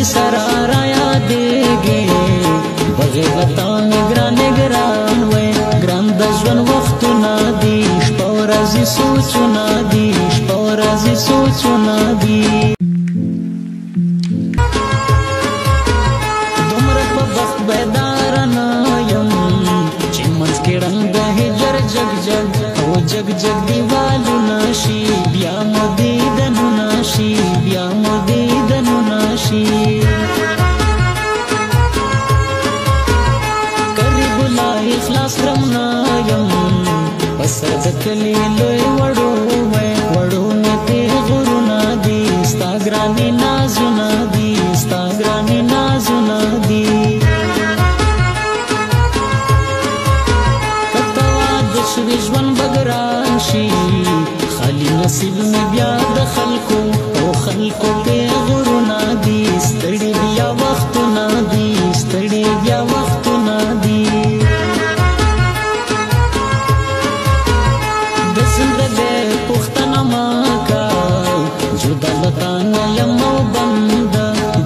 زندگی سرا را یادېږي بغیر تا مې ګران وای ګران د ژوند وختونه دي شپه ورځې سوچونه دي شپه ورځې سوچونه دي دومره په وخت بیدار نه یم چې منځ کې ړنګ د هجر جګ جګ او جګ جګ دیوالونه شي بیا مو دیدنونه شي بیا مو دیدنونه شي قریب لا اخلاص رمنا یم پسر د کلي لوی وړو وړو مې پیغورونه دي ستا ګرانې نازونه دي ستا ګرانې نازونه دي که واده شوي ژوند به ګران شي خالي نصیب مې بیا د خلکو او خلکو پیغورونه دي ستړي بیا وختونه دي ستړي بیا وختونه دي د زندګۍ پوښتنه مه کوه جدا له تا نه یم او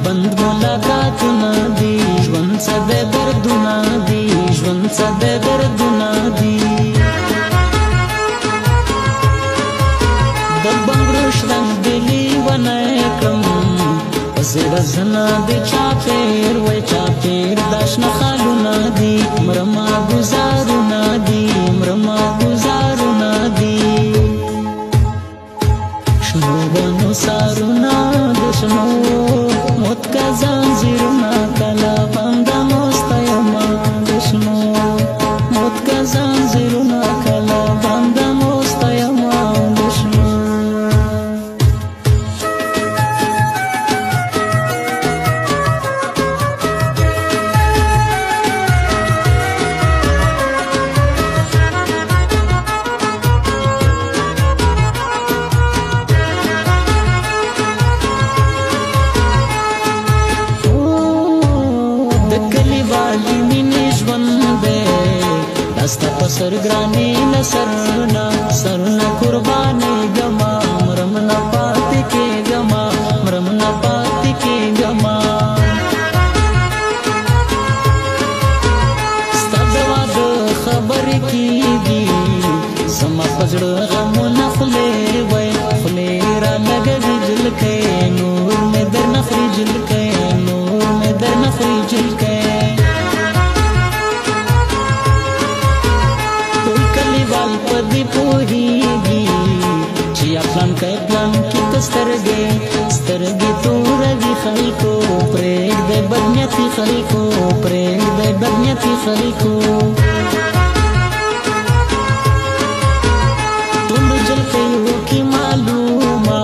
بند ملاقاتونه دي ژوند څه د دردونه دي ژوند څه د دردونه دي د بنګړو شرنګ دې لیونی کړم په زړه زنه د چاپېر وای چاپېر دا شنه خالونه دي مرما ګزارونه دي مرما ګزارونه دي شنو بنو سارونه د شنو موت کا زنځیرونه کله بنده مسته یمه د شنو موت کا زنځیرونه کله بنده مسته یمه د شنو ستا په سر ګرانې نه سرونه قربانې ګما مرم نه پاتې کېږما مرم نه پاتې کېږما ستا د واده خبرې کېږي زما په زړه غمونه خولې وای خولې را لګوي جلکۍ نور مې درنه خوري جلکۍ نور مې درنه خوري جلکۍ پدی پوهیږي چې پلان کوي پلان کې سترګې سترګې توروي خلکو پرېږدی بدنیتي خلکو پرېږدی بدنیتي خلکو ټولو جلکیو کې معلومه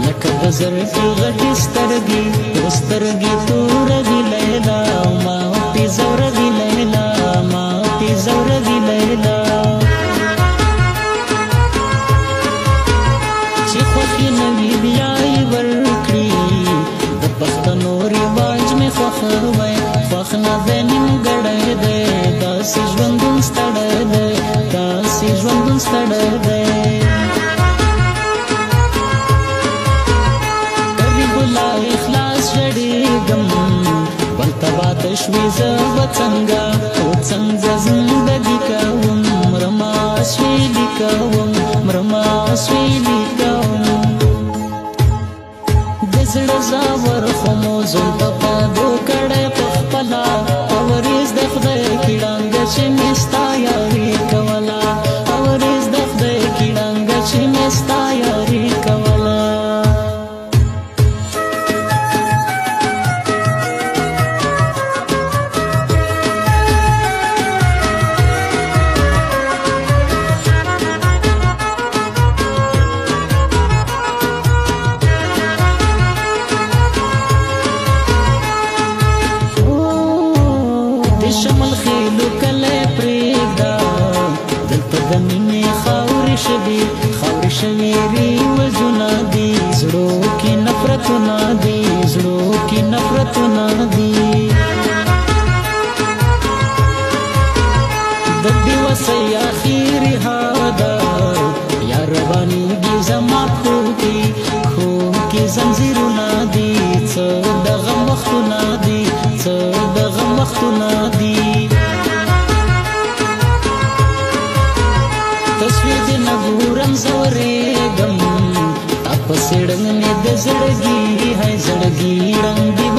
لکه د زرکې غټې سترګې سترګې توروي لیلا ما پې زوروي لیلا ما پې زوروي لیلا نوی بیائی ورکړي د پښتنو رواج مې خوښوي خوښ نه دی نیمګړی دی داسې ژوندون ستړی دی داسې ژوندون ستړی دی قریب لا اخلاص ژړېږم بل ته واده شوې زه به څنګه او څنګه زندګي کوم مرما سویلي کوم مرما سویلي کوم زړه زاور خو مو زون ته پادو کړی په خپله اورېز د خدای کړنګه چې مې ستا یاري کوله اورېز د خدای کړنګه چې مې ستا یاري کوله شمل خیلو کله پرېږده دلته د مینې خاورې شوي ریوزونه دي زړو کې نفرتونه دي زړو کې نفرتونه دي د دې وسۍ اخري هاده یا ربانېږي زما پښو کې زنځیرونه دي څه د غم وختونه دي تصویر دې نه ګورم زورېږم تا په څېړنګ مې د زړګي هی زړګي ړنګ دي